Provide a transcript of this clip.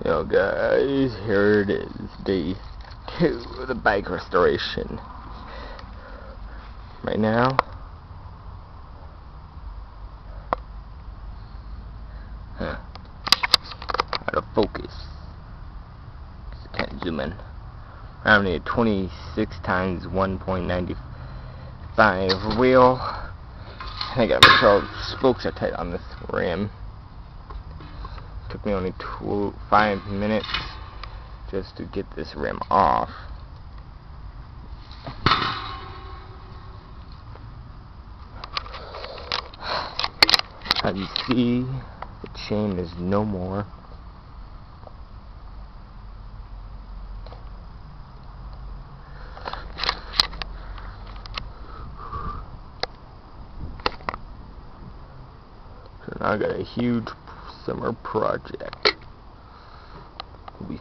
Yo guys, here it is, day 2 of the bike restoration. Right now, out of focus. Can't zoom in. I'm having a 26 times 1.95 wheel. I gotta make sure all the spokes are tight on this rim. Took me only 5 minutes just to get this rim off. As you see, the chain is no more. So now I got a huge summer project.